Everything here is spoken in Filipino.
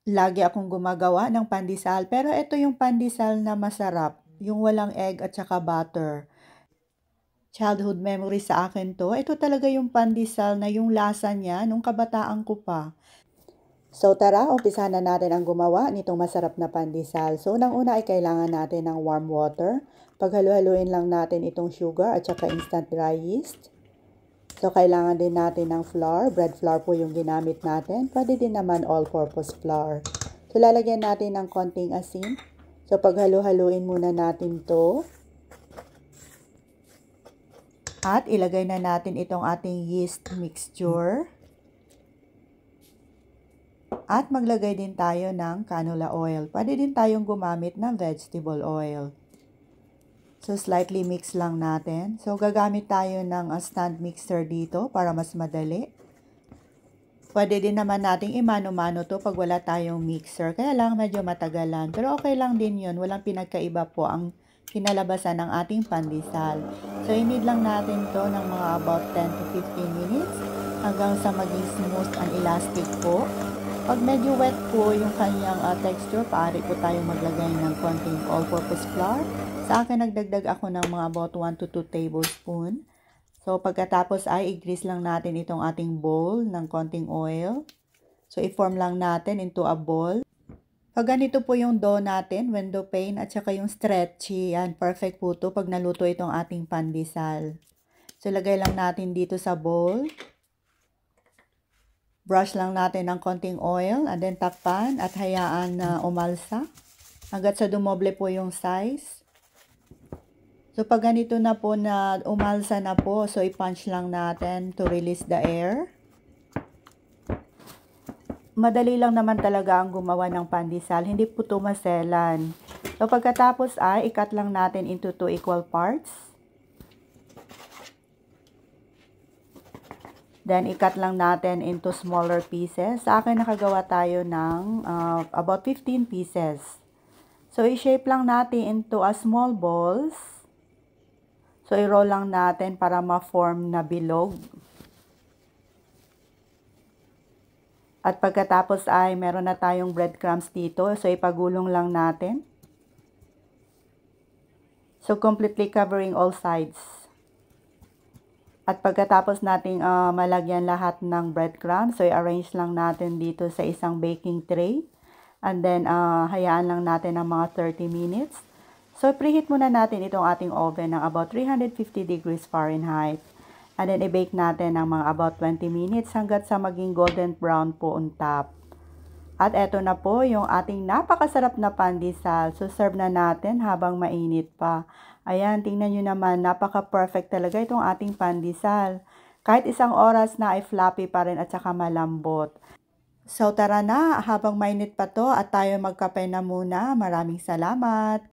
Lagi akong gumagawa ng pandesal, pero ito yung pandesal na masarap, yung walang egg at saka butter. Childhood memory sa akin 'to. Ito talaga yung pandesal na yung lasa niya nung kabataan ko pa. So tara, umpisahan na natin ang gumawa nitong masarap na pandesal. So unang-una ay kailangan natin ng warm water. Paghalu-haluin lang natin itong sugar at saka instant dry yeast. So, kailangan din natin ng flour. Bread flour po yung ginamit natin. Pwede din naman all-purpose flour. So, lalagyan natin ng konting asin. So, paghalu-haluin muna natin to. At ilagay na natin itong ating yeast mixture. At maglagay din tayo ng canola oil. Pwede din tayong gumamit ng vegetable oil. So, slightly mix lang natin. So, gagamit tayo ng stand mixer dito para mas madali. Pwede din naman nating imano-mano to pag wala tayong mixer. Kaya lang medyo matagalan. Pero okay lang din yun. Walang pinagkaiba po ang kinalabasan ng ating pandesal. So, i-knead lang natin to ng mga about 10 to 15 minutes hanggang sa maging smooth and elastic po. Pag medyo wet po yung kanyang texture, maaari po tayong maglagay ng konting all-purpose flour. Sa akin, nagdagdag ako ng mga about 1 to 2 tablespoon. So, pagkatapos ay i-grease lang natin itong ating bowl ng konting oil. So, i-form lang natin into a ball. Pag ganito po yung dough natin, window pane at saka yung stretchy, yan, perfect po to pag naluto itong ating pandesal. So, lagay lang natin dito sa bowl. Brush lang natin ng konting oil and then takpan at hayaan na umalsa hanggat sa dumoble po yung size. So, pag ganito na po na umalsa na po, so i-punch lang natin to release the air. Madali lang naman talaga ang gumawa ng pandesal, hindi po ito maselan. So, pagkatapos ay i-cut lang natin into 2 equal parts. Then, i-cut lang natin into smaller pieces. Sa akin, nakagawa tayo ng about 15 pieces. So, i-shape lang natin into a small balls. So, i-roll lang natin para ma-form na bilog. At pagkatapos ay meron na tayong breadcrumbs dito. So, ipagulong lang natin. So, completely covering all sides. At pagkatapos nating malagyan lahat ng breadcrumbs, so i-arrange lang natin dito sa isang baking tray. And then, hayaan lang natin ng mga 30 minutes. So, preheat muna natin itong ating oven ng about 350 degrees Fahrenheit. And then, i-bake natin ng mga about 20 minutes hanggat sa maging golden brown po on top. At eto na po yung ating napakasarap na pandesal. So, serve na natin habang mainit pa. Ayan, tingnan nyo naman, napaka-perfect talaga itong ating pandesal. Kahit isang oras na ay fluffy pa rin at saka malambot. So, tara na, habang mainit pa to at tayo magkape na muna. Maraming salamat!